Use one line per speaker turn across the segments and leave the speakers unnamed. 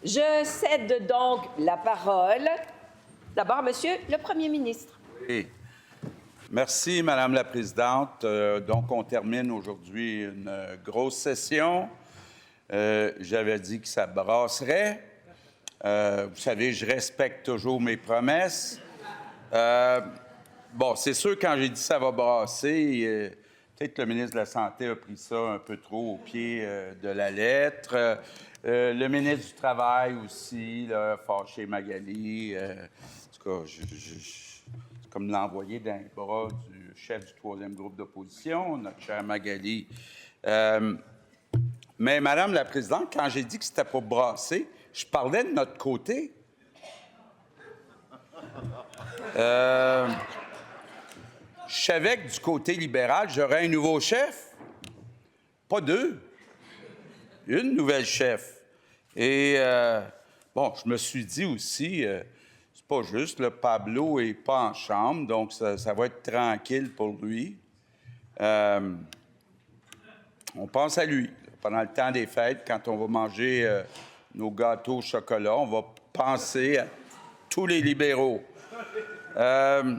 Je cède donc la parole d'abord à Monsieur le Premier ministre.
Oui. Merci, Madame la Présidente. Donc, on termine aujourd'hui une grosse session. J'avais dit que ça brasserait. Vous savez, je respecte toujours mes promesses. Bon, c'est sûr, quand j'ai dit ça va brasser, peut-être que le ministre de la Santé a pris ça un peu trop au pied de la lettre. Le ministre du Travail aussi, là, fâché Magali. En tout cas, c'est comme l'envoyer dans les bras du chef du troisième groupe d'opposition, notre cher Magali. Mais, Madame la Présidente, quand j'ai dit que c'était pour brasser, je parlais de notre côté. Je savais que du côté libéral, j'aurais un nouveau chef. Pas deux. Une nouvelle chef. Et, bon, je me suis dit aussi, c'est pas juste, le Pablo est pas en chambre, donc ça va être tranquille pour lui. On pense à lui. Pendant le temps des fêtes, quand on va manger nos gâteaux au chocolat, on va penser à tous les libéraux. Je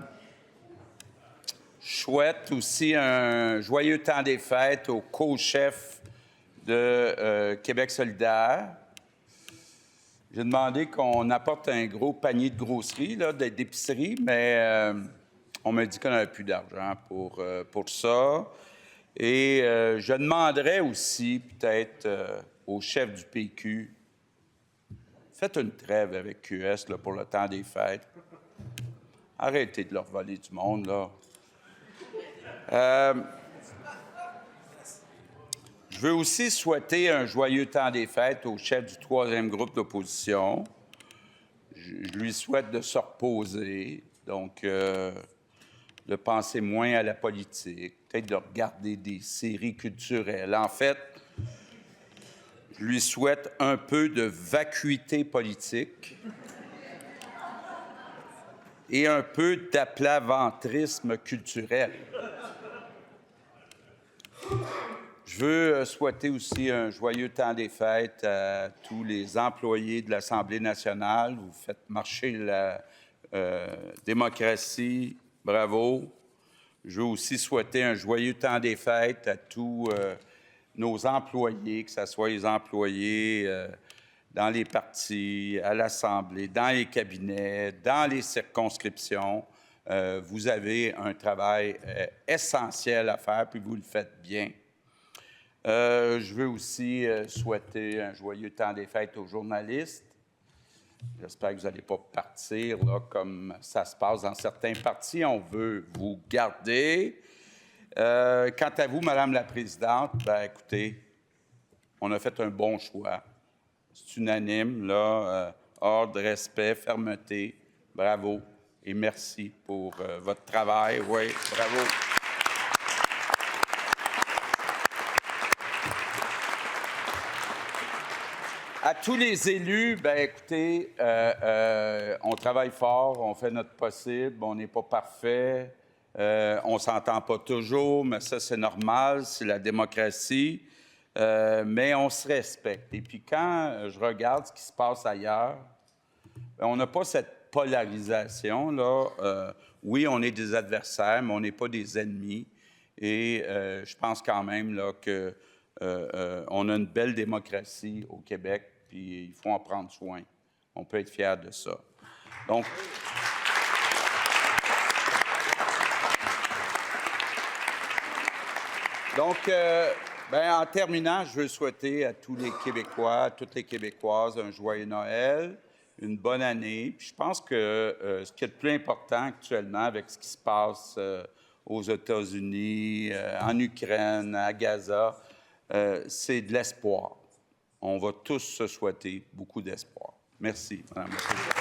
souhaite aussi un joyeux temps des fêtes au co-chef de Québec solidaire. J'ai demandé qu'on apporte un gros panier de grosserie, là, d'épicerie, mais on m'a dit qu'on n'avait plus d'argent pour ça. Et je demanderais aussi, peut-être, au chef du PQ, faites une trêve avec QS là, pour le temps des fêtes. Arrêtez de leur voler du monde, là. Je veux aussi souhaiter un joyeux temps des fêtes au chef du troisième groupe d'opposition. Je lui souhaite de se reposer, donc de penser moins à la politique, peut-être de regarder des séries culturelles. En fait, je lui souhaite un peu de vacuité politique et un peu d'aplaventrisme culturel. Je veux souhaiter aussi un joyeux temps des fêtes à tous les employés de l'Assemblée nationale. Vous faites marcher la démocratie. Bravo. Je veux aussi souhaiter un joyeux temps des fêtes à tous nos employés, que ce soit les employés dans les partis, à l'Assemblée, dans les cabinets, dans les circonscriptions. Vous avez un travail essentiel à faire, puis vous le faites bien. Je veux aussi souhaiter un joyeux temps des fêtes aux journalistes. J'espère que vous n'allez pas partir là, comme ça se passe dans certains partis. On veut vous garder. Quant à vous, Madame la Présidente, bien, écoutez, on a fait un bon choix. C'est unanime, là. Ordre, respect, fermeté. Bravo et merci pour votre travail. Oui, bravo. À tous les élus, bien, écoutez, on travaille fort, on fait notre possible, on n'est pas parfait, on ne s'entend pas toujours, mais ça, c'est normal, c'est la démocratie, mais on se respecte. Et puis quand je regarde ce qui se passe ailleurs, on n'a pas cette polarisation, là. Oui, on est des adversaires, mais on n'est pas des ennemis. Et je pense quand même là, que on a une belle démocratie au Québec, puis il faut en prendre soin. On peut être fier de ça. Donc, en terminant, je veux souhaiter à tous les Québécois, à toutes les Québécoises, un joyeux Noël, une bonne année. Puis je pense que ce qui est le plus important actuellement avec ce qui se passe aux États-Unis, en Ukraine, à Gaza, c'est de l'espoir. On va tous se souhaiter beaucoup d'espoir. Merci, Madame la Présidente.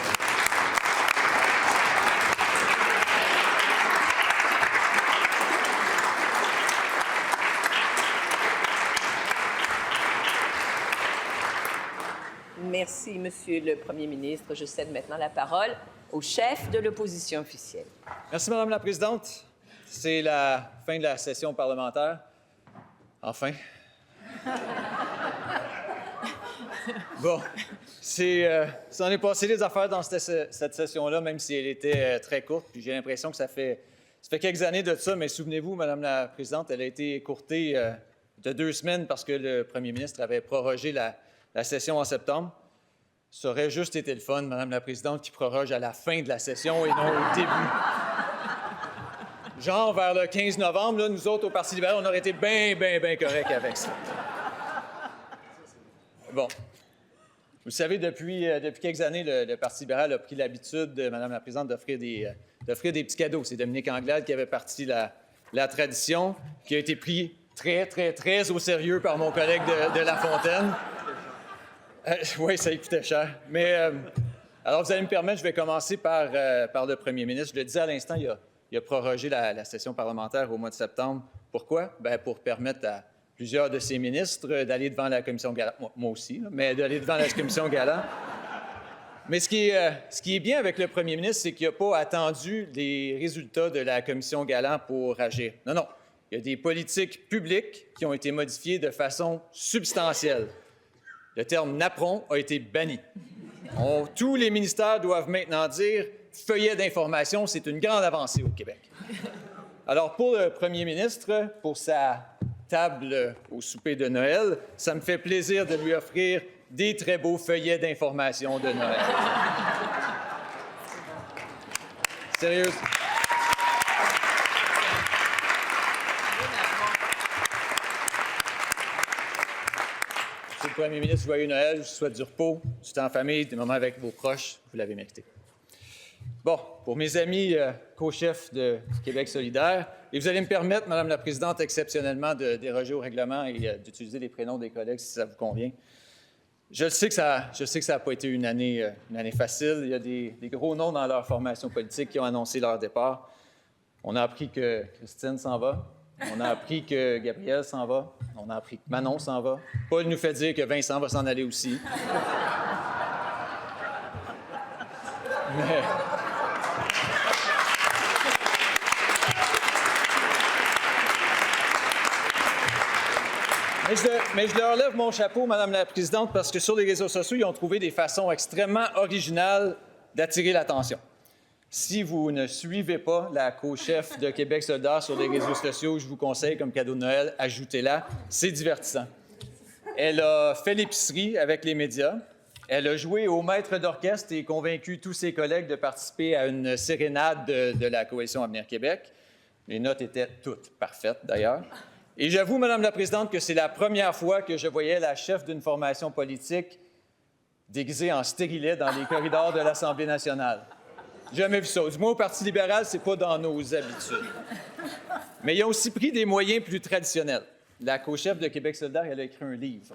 Merci, Monsieur le Premier ministre. Je cède maintenant la parole au chef de l'opposition officielle.
Merci, Madame la Présidente. C'est la fin de la session parlementaire. Enfin. Bon, Ça en est passé des affaires dans cette session-là, même si elle était très courte. Puis j'ai l'impression que ça fait quelques années de ça, mais souvenez-vous, Madame la Présidente, elle a été écourtée de 2 semaines parce que le premier ministre avait prorogé la session en septembre. Ça aurait juste été le fun, Madame la Présidente, qui proroge à la fin de la session et non au début. Genre vers le 15 novembre, là, nous autres, au Parti libéral, on aurait été bien corrects avec ça. Bon. Vous savez, depuis quelques années, le Parti libéral a pris l'habitude, Madame la Présidente, d'offrir des petits cadeaux. C'est Dominique Anglade qui avait parti la tradition, qui a été pris très au sérieux par mon collègue de La Fontaine. Oui, ça lui coûtait cher. Mais, alors, vous allez me permettre, je vais commencer par le premier ministre. Je le disais à l'instant, il a prorogé la session parlementaire au mois de septembre. Pourquoi? Bien, pour permettre à plusieurs de ses ministres d'aller devant la commission Galland. Moi aussi, là, mais d'aller devant la commission Galland. Mais ce qui est bien avec le premier ministre, c'est qu'il n'a pas attendu les résultats de la commission Galland pour agir. Non. Il y a des politiques publiques qui ont été modifiées de façon substantielle. Le terme napperon a été banni. Tous les ministères doivent maintenant dire « feuillet d'information », c'est une grande avancée au Québec. Alors, pour le premier ministre, pour sa table au souper de Noël, ça me fait plaisir de lui offrir des très beaux feuillets d'information de Noël. Sérieux? Monsieur le premier ministre, joyeux Noël, je vous souhaite du repos, du temps en famille, des moments avec vos proches, vous l'avez mérité. Bon, pour mes amis co-chefs de Québec solidaire, et vous allez me permettre, Madame la Présidente, exceptionnellement de déroger au règlement et d'utiliser les prénoms des collègues si ça vous convient. Je sais que ça n'a pas été une année facile. Il y a des gros noms dans leur formation politique qui ont annoncé leur départ. On a appris que Christine s'en va. On a appris que Gabriel s'en va. On a appris que Manon s'en va. Paul nous fait dire que Vincent va s'en aller aussi. Mais je leur lève mon chapeau, Madame la Présidente, parce que sur les réseaux sociaux, ils ont trouvé des façons extrêmement originales d'attirer l'attention. Si vous ne suivez pas la co-chef de Québec solidaire sur les réseaux sociaux, je vous conseille comme cadeau de Noël, ajoutez-la. C'est divertissant. Elle a fait l'épicerie avec les médias. Elle a joué au maître d'orchestre et convaincu tous ses collègues de participer à une sérénade de la Coalition Avenir Québec. Les notes étaient toutes parfaites, d'ailleurs. Et j'avoue, Madame la Présidente, que c'est la première fois que je voyais la chef d'une formation politique déguisée en stérilet dans les corridors de l'Assemblée nationale. Jamais vu ça. Du moins, au Parti libéral, c'est pas dans nos habitudes. Mais ils ont aussi pris des moyens plus traditionnels. La co-chef de Québec solidaire, elle a écrit un livre.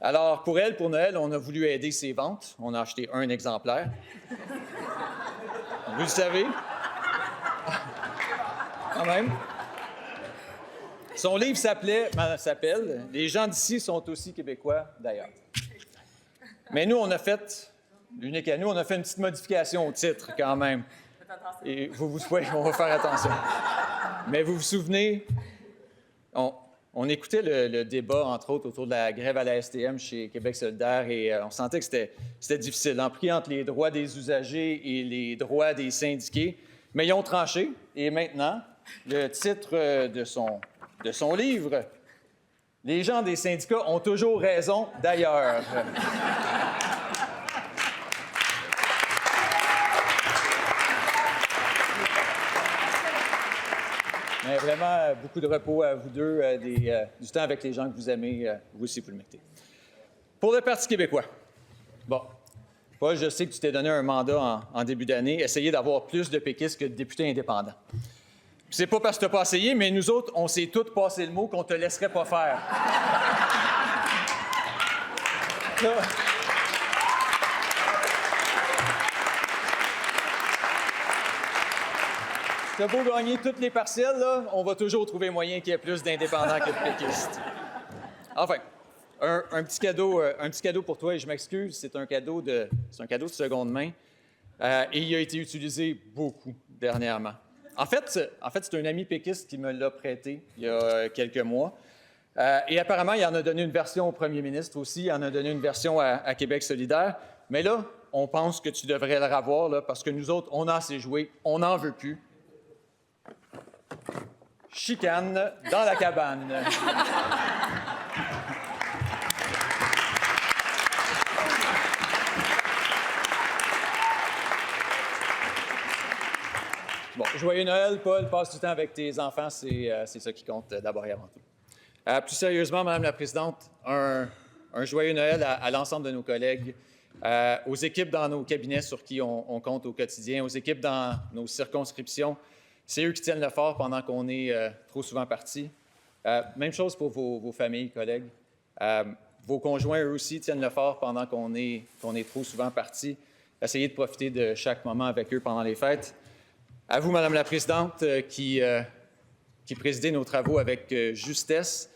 Alors, pour elle, pour Noël, on a voulu aider ses ventes. On a acheté un exemplaire. Vous le savez. Quand même. Son livre s'appelle « Les gens d'ici sont aussi québécois d'ailleurs ». Mais nous, on a fait une petite modification au titre quand même. Et on va faire attention. Mais vous vous souvenez, on écoutait le débat, entre autres, autour de la grève à la STM chez Québec solidaire et on sentait que c'était difficile, pris entre les droits des usagers et les droits des syndiqués. Mais ils ont tranché et maintenant, le titre de son livre, « Les gens des syndicats ont toujours raison d'ailleurs ». Mais vraiment, beaucoup de repos à vous deux, du temps avec les gens que vous aimez, vous aussi, vous le mettez. Pour le Parti québécois, bon, Paul, je sais que tu t'es donné un mandat en début d'année, essayer d'avoir plus de péquistes que de députés indépendants. C'est pas parce que tu n'as pas essayé, mais nous autres, on s'est tous passé le mot qu'on te laisserait pas faire. Si t'as beau gagner toutes les partielles, là, on va toujours trouver moyen qu'il y ait plus d'indépendants que de péquistes. Enfin, un petit cadeau pour toi, et je m'excuse, c'est un cadeau de seconde main, et il a été utilisé beaucoup dernièrement. En fait, c'est un ami péquiste qui me l'a prêté il y a quelques mois. Et apparemment, il en a donné une version au premier ministre aussi, il en a donné une version à Québec solidaire. Mais là, on pense que tu devrais le revoir, là, parce que nous autres, on a assez joué, on n'en veut plus. Chicane dans la cabane. Bon, joyeux Noël, Paul. Passe du temps avec tes enfants, c'est ça qui compte d'abord et avant tout. Plus sérieusement, Madame la Présidente, un joyeux Noël à l'ensemble de nos collègues, aux équipes dans nos cabinets sur qui on compte au quotidien, aux équipes dans nos circonscriptions. C'est eux qui tiennent le fort pendant qu'on est trop souvent partis. Même chose pour vos familles, collègues. Vos conjoints, eux aussi, tiennent le fort pendant qu'on est trop souvent partis. Essayez de profiter de chaque moment avec eux pendant les fêtes. À vous, Madame la Présidente, qui présidez nos travaux avec justesse.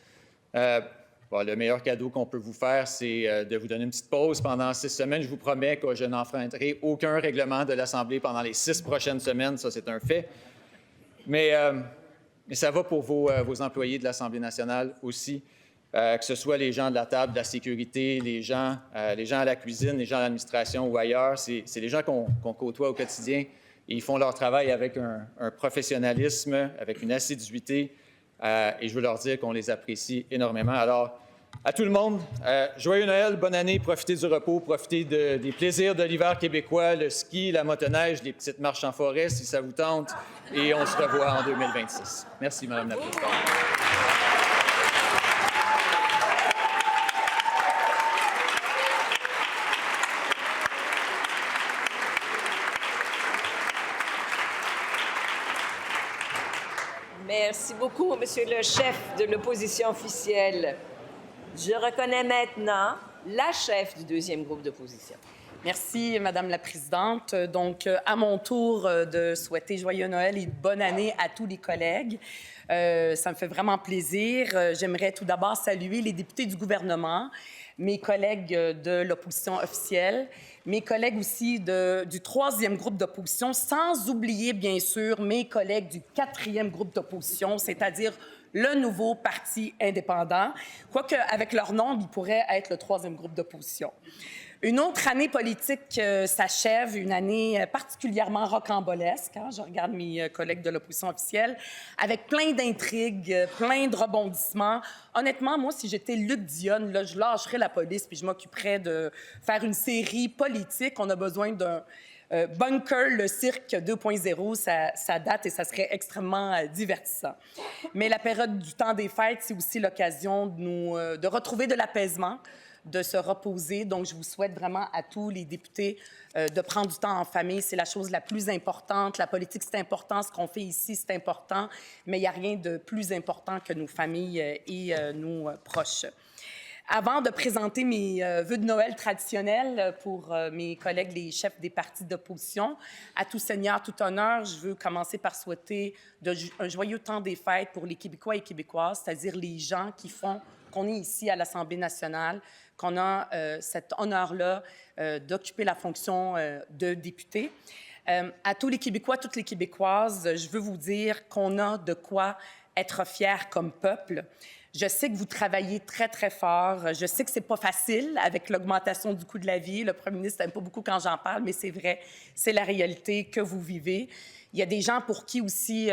Le meilleur cadeau qu'on peut vous faire, c'est de vous donner une petite pause pendant 6 semaines. Je vous promets que je n'enfreindrai aucun règlement de l'Assemblée pendant les 6 prochaines semaines. Ça, c'est un fait. Mais ça va pour vos employés de l'Assemblée nationale aussi, que ce soit les gens de la table de la sécurité, les gens à la cuisine, les gens à l'administration ou ailleurs. C'est les gens qu'on côtoie au quotidien. Et ils font leur travail avec un professionnalisme, avec une assiduité. Et je veux leur dire qu'on les apprécie énormément. Alors, à tout le monde, joyeux Noël, bonne année, profitez du repos, profitez des plaisirs de l'hiver québécois, le ski, la motoneige, les petites marches en forêt, si ça vous tente. Et on se revoit en 2026. Merci, Madame la Présidente.
Merci beaucoup, Monsieur le chef de l'opposition officielle. Je reconnais maintenant la chef du deuxième groupe d'opposition.
Merci, Madame la Présidente. Donc, à mon tour de souhaiter joyeux Noël et bonne année à tous les collègues. Ça me fait vraiment plaisir. J'aimerais tout d'abord saluer les députés du gouvernement, mes collègues de l'opposition officielle, mes collègues aussi du troisième groupe d'opposition, sans oublier, bien sûr, mes collègues du quatrième groupe d'opposition, c'est-à-dire le nouveau Parti indépendant, quoique avec leur nom, ils pourraient être le troisième groupe d'opposition. Une autre année politique s'achève, une année particulièrement rocambolesque. Je regarde mes collègues de l'opposition officielle, avec plein d'intrigues, plein de rebondissements. Honnêtement, moi, si j'étais Luc Dionne, là, je lâcherais la police puis je m'occuperais de faire une série politique. On a besoin d'un Bunker, le cirque 2.0, ça date et ça serait extrêmement divertissant. Mais la période du temps des fêtes, c'est aussi l'occasion de retrouver de l'apaisement, de se reposer. Donc, je vous souhaite vraiment à tous les députés de prendre du temps en famille. C'est la chose la plus importante. La politique, c'est important. Ce qu'on fait ici, c'est important. Mais il n'y a rien de plus important que nos familles et nos proches. Avant de présenter mes vœux de Noël traditionnels pour mes collègues, les chefs des partis d'opposition, à tout seigneur, tout honneur, je veux commencer par souhaiter un joyeux temps des fêtes pour les Québécois et Québécoises, c'est-à-dire les gens qui font qu'on est ici à l'Assemblée nationale, qu'on a cet honneur-là d'occuper la fonction de député. À tous les Québécois, toutes les Québécoises, je veux vous dire qu'on a de quoi être fiers comme peuple. Je sais que vous travaillez très, très fort. Je sais que c'est pas facile avec l'augmentation du coût de la vie. Le premier ministre n'aime pas beaucoup quand j'en parle, mais c'est vrai, c'est la réalité que vous vivez. Il y a des gens pour qui aussi,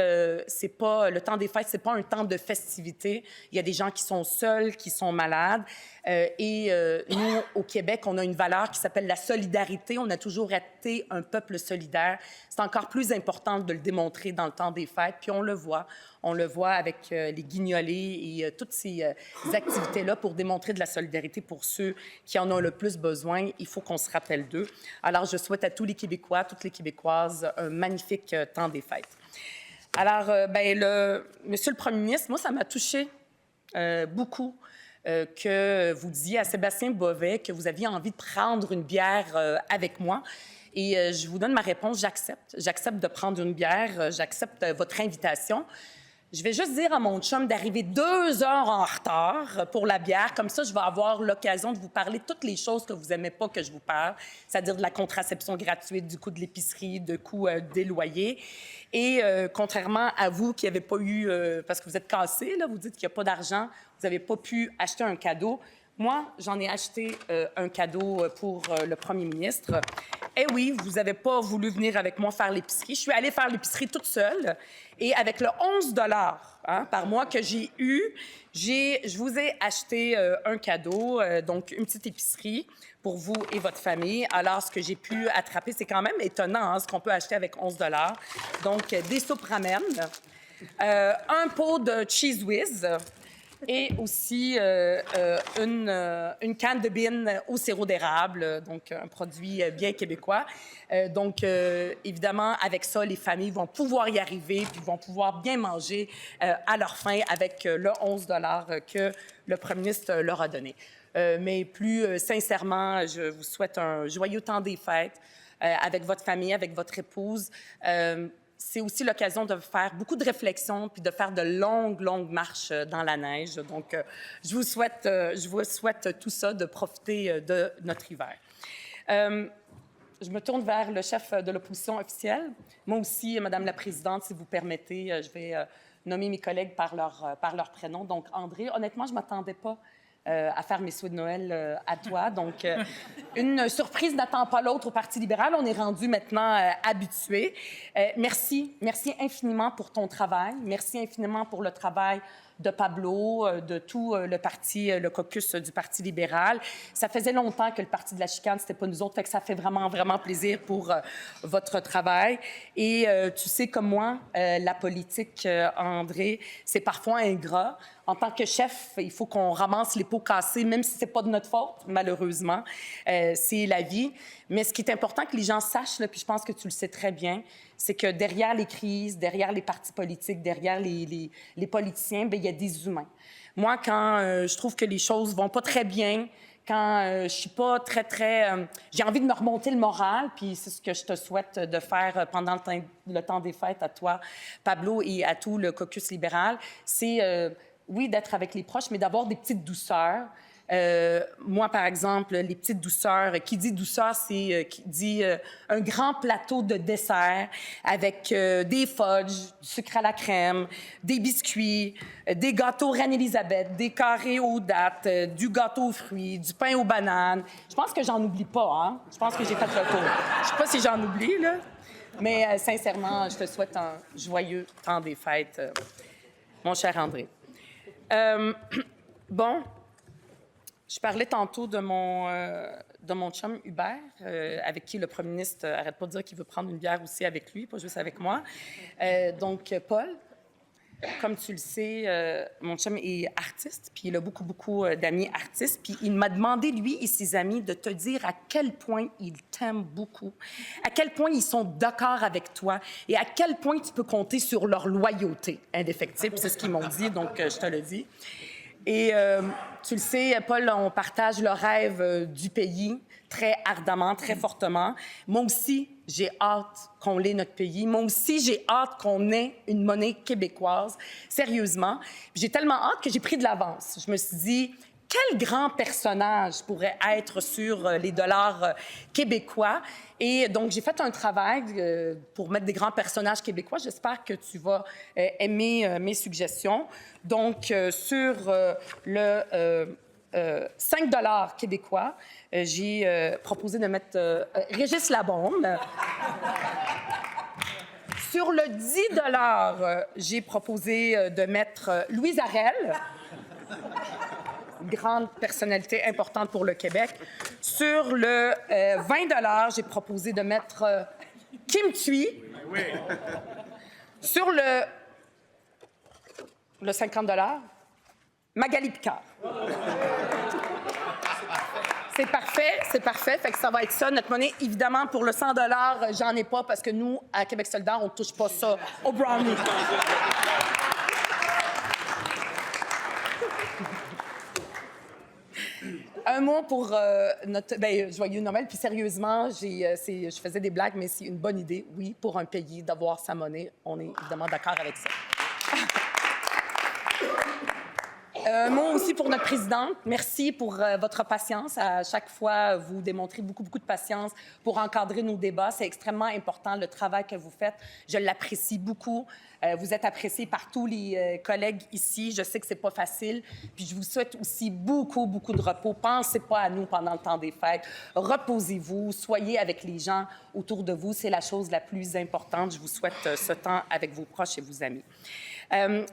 c'est pas le temps des fêtes, c'est pas un temps de festivité. Il y a des gens qui sont seuls, qui sont malades. Nous, au Québec, on a une valeur qui s'appelle la solidarité. On a toujours été un peuple solidaire. C'est encore plus important de le démontrer dans le temps des fêtes. Puis on le voit. On le voit avec les guignolés et toutes ces activités-là pour démontrer de la solidarité pour ceux qui en ont le plus besoin. Il faut qu'on se rappelle d'eux. Alors, je souhaite à tous les Québécois, toutes les Québécoises, un magnifique temps des fêtes. Alors, Monsieur le Premier ministre, moi, ça m'a touché beaucoup que vous disiez à Sébastien Bovet que vous aviez envie de prendre une bière avec moi. Et je vous donne ma réponse, j'accepte. J'accepte de prendre une bière, j'accepte votre invitation. Je vais juste dire à mon chum d'arriver 2 heures en retard pour la bière. Comme ça, je vais avoir l'occasion de vous parler de toutes les choses que vous n'aimez pas que je vous parle, c'est-à-dire de la contraception gratuite, du coût de l'épicerie, du coût des loyers. Et contrairement à vous qui n'avez pas eu, parce que vous êtes cassés, là, vous dites qu'il n'y a pas d'argent, vous n'avez pas pu acheter un cadeau. Moi, j'en ai acheté un cadeau pour le premier ministre. Eh oui, vous n'avez pas voulu venir avec moi faire l'épicerie. Je suis allée faire l'épicerie toute seule. Et avec le 11 par mois que j'ai eu, je vous ai acheté un cadeau, donc une petite épicerie pour vous et votre famille. Alors, ce que j'ai pu attraper, c'est quand même étonnant, ce qu'on peut acheter avec 11 $. Donc, des soupes ramen, un pot de Cheese Whiz, et aussi une canne de bean au sirop d'érable, donc un produit bien québécois. Donc, évidemment, avec ça, les familles vont pouvoir y arriver puis vont pouvoir bien manger à leur faim avec le 11 $ que le premier ministre leur a donné. Mais plus sincèrement, je vous souhaite un joyeux temps des fêtes avec votre famille, avec votre épouse. C'est aussi l'occasion de faire beaucoup de réflexions puis de faire de longues marches dans la neige. Donc, je vous souhaite tout ça, de profiter de notre hiver. Je me tourne vers le chef de l'opposition officielle. Moi aussi, Madame la Présidente, si vous permettez, je vais nommer mes collègues par leur prénom. Donc, André, honnêtement, je ne m'attendais pas à faire mes souhaits de Noël à toi. Donc, une surprise n'attend pas l'autre au Parti libéral. On est rendu maintenant habitués. Merci infiniment pour ton travail. Merci infiniment pour le travail de Pablo, de tout le parti, le caucus du Parti libéral. Ça faisait longtemps que le Parti de la chicane, c'était pas nous autres, fait que ça fait vraiment plaisir pour votre travail. Et tu sais comme moi, la politique, André, c'est parfois ingrat. En tant que chef, il faut qu'on ramasse les pots cassés, même si c'est pas de notre faute, malheureusement. C'est la vie. Mais ce qui est important que les gens sachent, là, puis je pense que tu le sais très bien, c'est que derrière les crises, derrière les partis politiques, derrière les politiciens, bien, il y a des humains. Moi, quand je trouve que les choses vont pas très bien, quand je suis pas très... j'ai envie de me remonter le moral, puis c'est ce que je te souhaite de faire pendant le temps des fêtes à toi, Pablo, et à tout le caucus libéral, c'est... oui, d'être avec les proches, mais d'avoir des petites douceurs. Moi, par exemple, les petites douceurs, qui dit douceur, c'est qui dit un grand plateau de dessert avec des fudges, du sucre à la crème, des biscuits, des gâteaux Reine-Élisabeth, des carrés aux dattes, du gâteau aux fruits, du pain aux bananes. Je pense que j'en oublie pas, hein? Je pense que j'ai fait le tour. Je sais pas si j'en oublie, là. Mais sincèrement, je te souhaite un joyeux temps des fêtes, mon cher André. Bon, je parlais tantôt de mon chum Hubert, avec qui le premier ministre arrête pas de dire qu'il veut prendre une bière aussi avec lui, pas juste avec moi. Donc, Paul, comme tu le sais, mon chum est artiste, puis il a beaucoup d'amis artistes, puis il m'a demandé, lui et ses amis, de te dire à quel point ils t'aiment beaucoup, à quel point ils sont d'accord avec toi et à quel point tu peux compter sur leur loyauté indéfectible. C'est ce qu'ils m'ont dit, donc je te le dis. Et tu le sais, Paul, on partage le rêve du pays très ardemment, très fortement. Moi aussi, j'ai hâte qu'on l'ait notre pays. Moi aussi, j'ai hâte qu'on ait une monnaie québécoise, sérieusement. Puis j'ai tellement hâte que j'ai pris de l'avance. Je me suis dit, quel grand personnage pourrait être sur les dollars québécois? Et donc, j'ai fait un travail pour mettre des grands personnages québécois. J'espère que tu vas aimer mes suggestions. Donc, sur le 5 $ québécois, j'ai proposé de mettre Régis Labombe. Sur le 10 $, j'ai proposé de mettre Louise Arel. Grande personnalité importante pour le Québec. Sur le 20 $, j'ai proposé de mettre Kim Thuy. Oui. Sur le 50 $, Magali Picard. C'est parfait. Fait que ça va être ça, notre monnaie. Évidemment, pour le 100 $, j'en ai pas parce que nous, à Québec solidaire, on ne touche pas ça au brownie. Un mot pour notre joyeux Noël. Puis sérieusement, je faisais des blagues, mais c'est une bonne idée, oui, pour un pays d'avoir sa monnaie. On est évidemment d'accord avec ça. Un mot aussi pour notre présidente. Merci pour votre patience. À chaque fois, vous démontrez beaucoup de patience pour encadrer nos débats. C'est extrêmement important, le travail que vous faites. Je l'apprécie beaucoup. Vous êtes apprécié par tous les collègues ici. Je sais que c'est pas facile. Puis je vous souhaite aussi beaucoup de repos. Pensez pas à nous pendant le temps des fêtes. Reposez-vous. Soyez avec les gens autour de vous. C'est la chose la plus importante. Je vous souhaite ce temps avec vos proches et vos amis.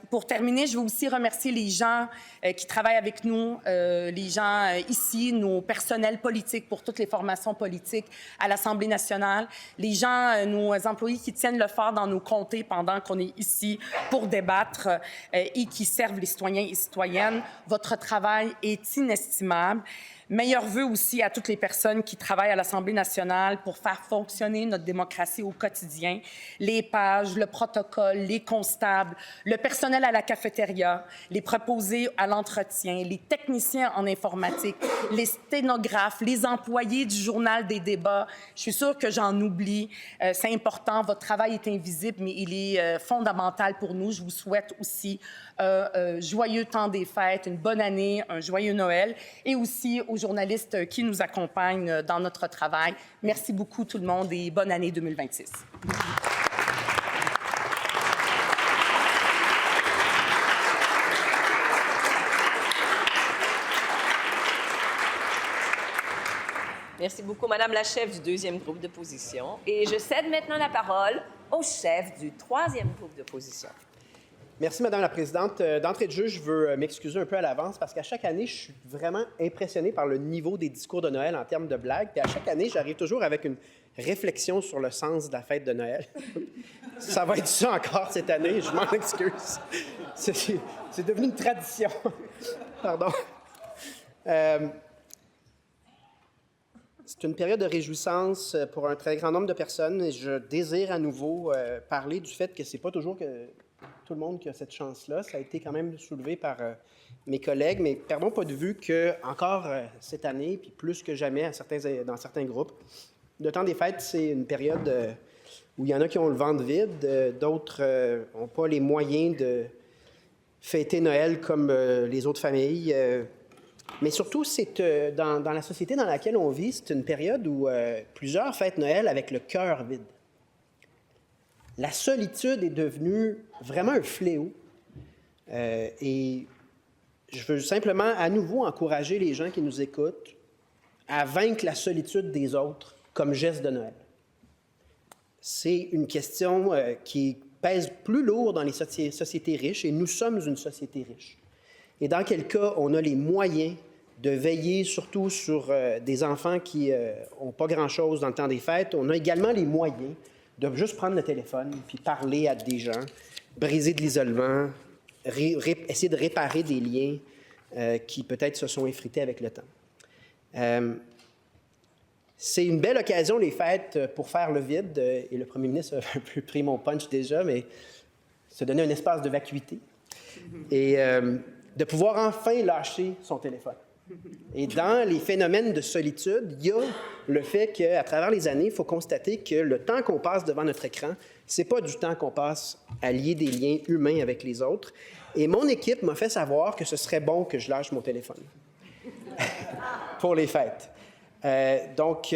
Pour terminer, je veux aussi remercier les gens qui travaillent avec nous, les gens ici, nos personnels politiques pour toutes les formations politiques à l'Assemblée nationale, les gens, nos employés qui tiennent le fort dans nos comtés pendant qu'on est ici pour débattre et qui servent les citoyens et citoyennes. Votre travail est inestimable. Meilleurs vœux aussi à toutes les personnes qui travaillent à l'Assemblée nationale pour faire fonctionner notre démocratie au quotidien. Les pages, le protocole, les constables, le personnel à la cafétéria, les préposés à l'entretien, les techniciens en informatique, les sténographes, les employés du journal des débats. Je suis sûre que j'en oublie. C'est important. Votre travail est invisible, mais il est fondamental pour nous. Je vous souhaite aussi un joyeux temps des fêtes, une bonne année, un joyeux Noël et aussi aux journalistes qui nous accompagnent dans notre travail. Merci beaucoup tout le monde et bonne année 2026.
Merci beaucoup, Madame la chef du deuxième groupe d'opposition. Et je cède maintenant la parole au chef du troisième groupe d'opposition.
Merci, Madame la Présidente. D'entrée de jeu, je veux m'excuser un peu à l'avance parce qu'à chaque année, je suis vraiment impressionné par le niveau des discours de Noël en termes de blagues. Puis à chaque année, j'arrive toujours avec une réflexion sur le sens de la fête de Noël. Ça va être ça encore cette année, je m'en excuse. C'est devenu une tradition. Pardon. C'est une période de réjouissance pour un très grand nombre de personnes et je désire à nouveau parler du fait que c'est pas toujours que tout le monde qui a cette chance-là. Ça a été quand même soulevé par mes collègues, mais perdons pas de vue que encore cette année, puis plus que jamais dans certains groupes, le temps des fêtes, c'est une période où il y en a qui ont le ventre vide, d'autres n'ont pas les moyens de fêter Noël comme les autres familles. Mais surtout, c'est dans la société dans laquelle on vit, c'est une période où plusieurs fêtent Noël avec le cœur vide. La solitude est devenue vraiment un fléau. Et je veux simplement à nouveau encourager les gens qui nous écoutent à vaincre la solitude des autres comme geste de Noël. C'est une question qui pèse plus lourd dans les sociétés riches et nous sommes une société riche. Et dans quel cas on a les moyens de veiller surtout sur des enfants qui n'ont pas grand-chose dans le temps des fêtes, on a également les moyens de juste prendre le téléphone puis parler à des gens, briser de l'isolement, essayer de réparer des liens qui peut-être se sont effrités avec le temps. C'est une belle occasion, les fêtes, pour faire le vide, et le premier ministre a un peu pris mon punch déjà, mais se donner un espace de vacuité et de pouvoir enfin lâcher son téléphone. Et dans les phénomènes de solitude, il y a le fait qu'à travers les années, il faut constater que le temps qu'on passe devant notre écran, c'est pas du temps qu'on passe à lier des liens humains avec les autres. Et mon équipe m'a fait savoir que ce serait bon que je lâche mon téléphone pour les fêtes. Donc,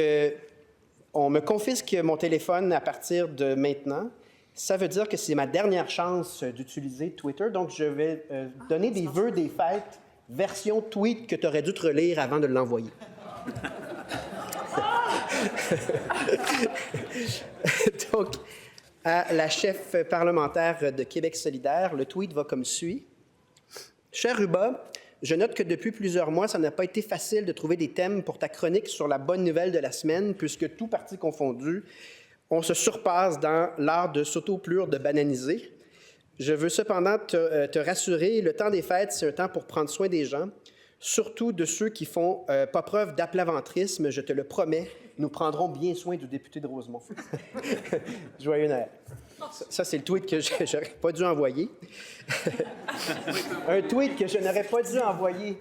on me confisque mon téléphone à partir de maintenant. Ça veut dire que c'est ma dernière chance d'utiliser Twitter. Donc, je vais donner des vœux des fêtes version tweet que tu aurais dû te relire avant de l'envoyer. Donc, à la chef parlementaire de Québec solidaire, le tweet va comme suit. « Cher Ruba, je note que depuis plusieurs mois, ça n'a pas été facile de trouver des thèmes pour ta chronique sur la bonne nouvelle de la semaine, puisque tout parti confondu, on se surpasse dans l'art de s'auto-plure de bananiser. Je veux cependant te rassurer, le temps des fêtes, c'est un temps pour prendre soin des gens, surtout de ceux qui font pas preuve d'aplaventrisme, je te le promets, nous prendrons bien soin du député de Rosemont. » Joyeux Noël. Ça, c'est le tweet que je n'aurais pas dû envoyer. Un tweet que je n'aurais pas dû envoyer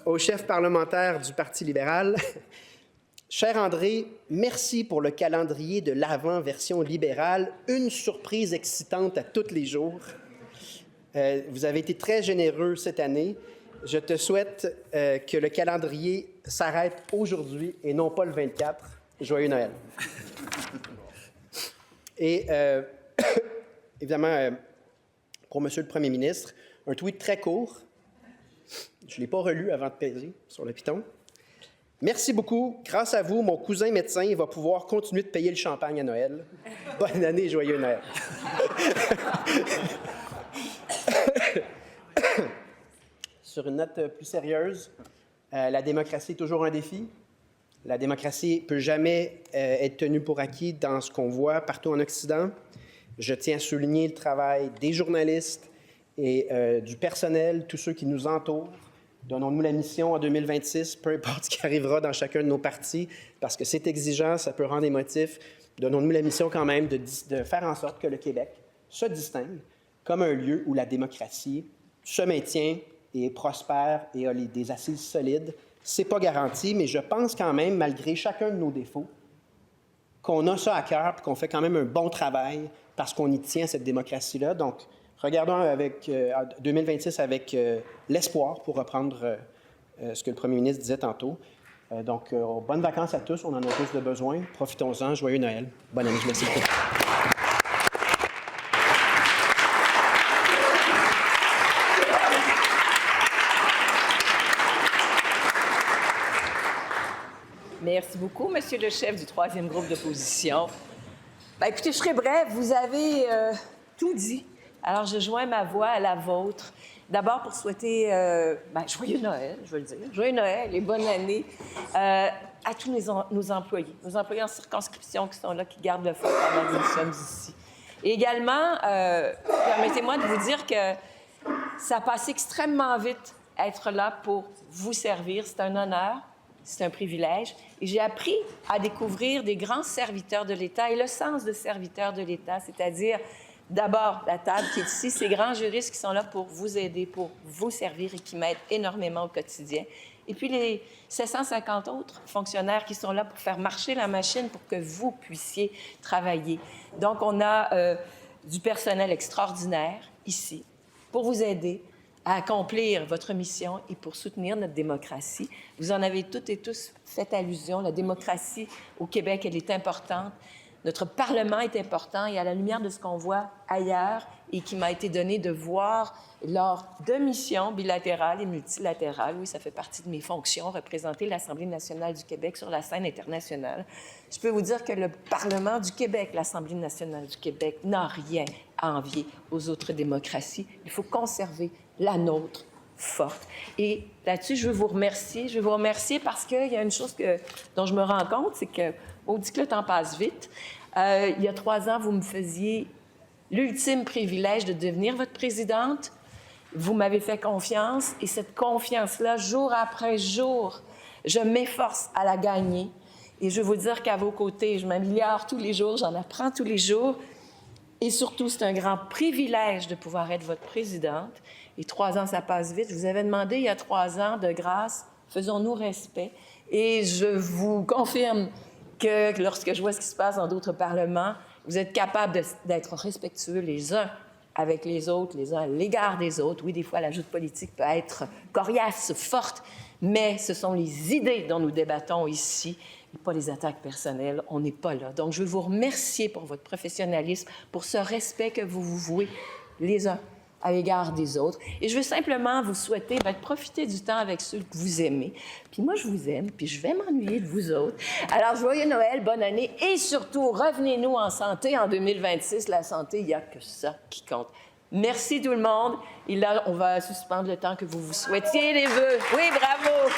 au chef parlementaire du Parti libéral. Cher André, merci pour le calendrier de l'Avent version libérale. Une surprise excitante à tous les jours. Vous avez été très généreux cette année je te souhaite que le calendrier s'arrête aujourd'hui et non pas le 24. Joyeux Noël. Et évidemment, pour Monsieur le Premier ministre, un tweet très court. Je ne l'ai pas relu avant de peser sur le piton. Merci beaucoup. Grâce à vous, mon cousin médecin va pouvoir continuer de payer le champagne à Noël. Bonne année et joyeux Noël. Sur une note plus sérieuse, la démocratie est toujours un défi. La démocratie ne peut jamais être tenue pour acquis dans ce qu'on voit partout en Occident. Je tiens à souligner le travail des journalistes et du personnel, tous ceux qui nous entourent. Donnons-nous la mission en 2026, peu importe ce qui arrivera dans chacun de nos partis, parce que c'est exigeant, ça peut rendre émotif. Donnons-nous la mission quand même de faire en sorte que le Québec se distingue comme un lieu où la démocratie se maintient et prospère et a des assises solides. C'est pas garanti, mais je pense quand même, malgré chacun de nos défauts, qu'on a ça à cœur et qu'on fait quand même un bon travail parce qu'on y tient, cette démocratie-là. Donc, regardons 2026 avec l'espoir, pour reprendre ce que le premier ministre disait tantôt. Donc, bonnes vacances à tous. On en a tous de besoin. Profitons-en. Joyeux Noël. Bonne année. Merci beaucoup.
Merci beaucoup, Monsieur le chef du troisième groupe d'opposition. Bien, écoutez, je serai bref. Vous avez tout dit. Alors, je joins ma voix à la vôtre. D'abord, pour souhaiter joyeux Noël, je veux le dire. Joyeux Noël et bonne année à tous nos employés en circonscription qui sont là, qui gardent le feu pendant que nous sommes ici. Et également, permettez-moi de vous dire que ça passe extrêmement vite être là pour vous servir. C'est un honneur. C'est un privilège. Et j'ai appris à découvrir des grands serviteurs de l'État et le sens de serviteur de l'État, c'est-à-dire, d'abord, la table qui est ici, ces grands juristes qui sont là pour vous aider, pour vous servir et qui m'aident énormément au quotidien. Et puis les 750 autres fonctionnaires qui sont là pour faire marcher la machine pour que vous puissiez travailler. Donc, on a du personnel extraordinaire ici pour vous aider à accomplir votre mission et pour soutenir notre démocratie. Vous en avez toutes et tous fait allusion. La démocratie au Québec, elle est importante. Notre Parlement est important et à la lumière de ce qu'on voit ailleurs et qui m'a été donné de voir lors de missions bilatérales et multilatérales, oui, ça fait partie de mes fonctions, représenter l'Assemblée nationale du Québec sur la scène internationale. Je peux vous dire que le Parlement du Québec, l'Assemblée nationale du Québec, n'a rien à envier aux autres démocraties. Il faut conserver la nôtre forte. Et là-dessus, je veux vous remercier. Je veux vous remercier parce qu'il y a une chose dont je me rends compte, c'est que, on dit que le temps passe vite. Il y a 3 ans, vous me faisiez l'ultime privilège de devenir votre présidente. Vous m'avez fait confiance et cette confiance-là, jour après jour, je m'efforce à la gagner. Et je veux vous dire qu'à vos côtés, je m'améliore tous les jours, j'en apprends tous les jours. Et surtout, c'est un grand privilège de pouvoir être votre présidente. Et 3 ans, ça passe vite. Je vous avais demandé il y a 3 ans, de grâce, faisons-nous respect. Et je vous confirme que lorsque je vois ce qui se passe dans d'autres parlements, vous êtes capables d'être respectueux les uns avec les autres, les uns à l'égard des autres. Oui, des fois, la joute politique peut être coriace, forte, mais ce sont les idées dont nous débattons ici, et pas les attaques personnelles. On n'est pas là. Donc, je veux vous remercier pour votre professionnalisme, pour ce respect que vous vous vouez les uns à l'égard des autres. Et je veux simplement vous souhaiter de profiter du temps avec ceux que vous aimez. Puis moi, je vous aime, puis je vais m'ennuyer de vous autres. Alors, joyeux Noël, bonne année, et surtout, revenez-nous en santé en 2026. La santé, il n'y a que ça qui compte. Merci tout le monde. Et là, on va suspendre le temps que vous vous souhaitiez les vœux. Oui, bravo!